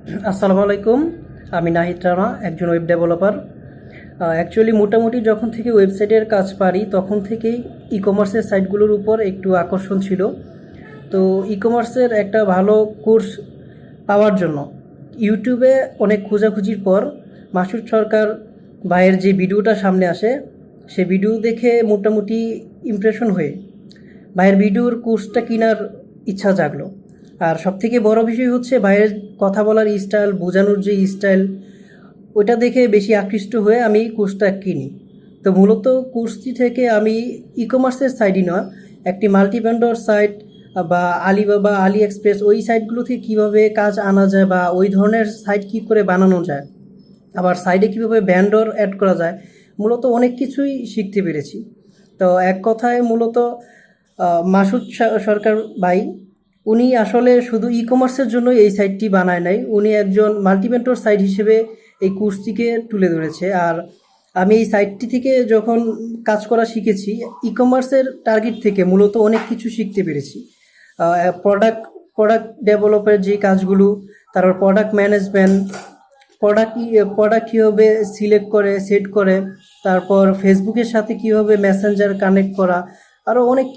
আসসালামু আলাইকুম। আমি নাহিদ রানা, একজন ওয়েব ডেভেলপার। অ্যাকচুয়ালি মোটামুটি যখন থেকে ওয়েবসাইটের কাজ পারি তখন থেকেই ই কমার্সের সাইটগুলোর উপর একটু আকর্ষণ ছিল। তো ই কমার্সের একটা ভালো কোর্স পাওয়ার জন্য ইউটিউবে অনেক খোঁজাখুঁজির পর মাসুদ সরকার ভাইয়ের যে ভিডিওটা সামনে আসে, সে ভিডিও দেখে মোটামুটি ইমপ্রেশন হয়ে ভাইয়ের ভিডিওর কোর্সটা কেনার ইচ্ছা জাগলো। আর সবথেকে বড় বিষয় হচ্ছে ভাইয়ের কথা বলার স্টাইল, বোঝানোর যে স্টাইল, ওইটা দেখে বেশি আকৃষ্ট হয়ে আমি কোর্সটা কিনি। তো মূলত কোর্সটি থেকে আমি ই কমার্সের সাইটই নয়, একটি মাল্টি ভেন্ডর সাইট বা আলিবাবা, আলি এক্সপ্রেস, ওই সাইটগুলো থেকে কীভাবে কাজ আনা যায় বা ওই ধরনের সাইট কী করে বানানো যায়, আবার সাইডে কীভাবে ভ্যান্ডর অ্যাড করা যায়, মূলত অনেক কিছুই শিখতে পেরেছি। তো এক কথায় মূলত মাসুদ সরকার ভাই, উনি আসলে শুধু ই কমার্সের জন্য এই সাইটটি বানায় নাই, উনি একজন মাল্টিভেন্ডর সাইট হিসেবে এই কোর্সটিকে তুলে ধরেছে। আর আমি এই সাইটটি থেকে যখন কাজ করা শিখেছি, ই কমার্সের টার্গেট থেকে মূলত অনেক কিছু শিখতে পেরেছি। প্রোডাক্ট প্রোডাক্ট ডেভেলপের যে কাজগুলো, তারপর প্রোডাক্ট ম্যানেজমেন্ট, প্রোডাক্ট কীভাবে সিলেক্ট করে সেট করে, তারপর ফেসবুকের সাথে কীভাবে মেসেঞ্জার কানেক্ট করা, আরও অনেক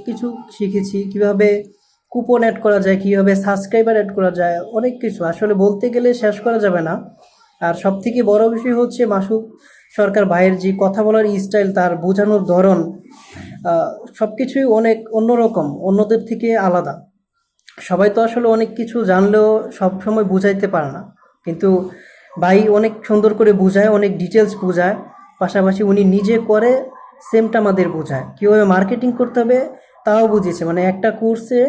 কিছু শিখেছি। কীভাবে কুপন অ্যাড করা যায়, কীভাবে সাবস্ক্রাইবার অ্যাড করা যায়, অনেক কিছু আসলে বলতে গেলে শেষ করা যাবে না। আর সবথেকে বড় বিষয় হচ্ছে মাসুদ সরকার ভাইয়ের যে কথা বলার স্টাইল, তার বোঝানোর ধরন, সব কিছুই অনেক অন্যরকম, অন্যদের থেকে আলাদা। সবাই তো আসলে অনেক কিছু জানলেও সব সময় বুঝাইতে পারে না, কিন্তু ভাই অনেক সুন্দর করে বোঝায়, অনেক ডিটেলস বোঝায়। পাশাপাশি উনি নিজে করে সেমটা আমাদের বোঝায়, কীভাবে মার্কেটিং করতে হবে তাও বুঝিয়েছে। মানে একটা কোর্সে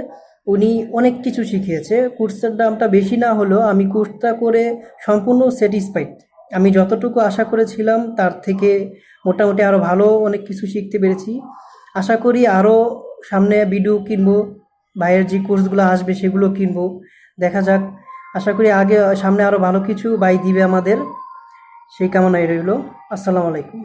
উনি অনেক কিছু শিখিয়েছে। কোর্সের দামটা বেশি না হলেও আমি কোর্সটা করে সম্পূর্ণ স্যাটিসফাইড। আমি যতটুকু আশা করেছিলাম তার থেকে মোটামুটি আরও ভালো অনেক কিছু শিখতে পেরেছি। আশা করি আরও সামনে ভিডিও কিনবো, ভাইয়ের যে কোর্সগুলো আসবে সেগুলো কিনবো, দেখা যাক। আশা করি আগে সামনে আরও ভালো কিছু ভাই দিবে আমাদের, সেই কামনাই রইল। আসসালামু আলাইকুম।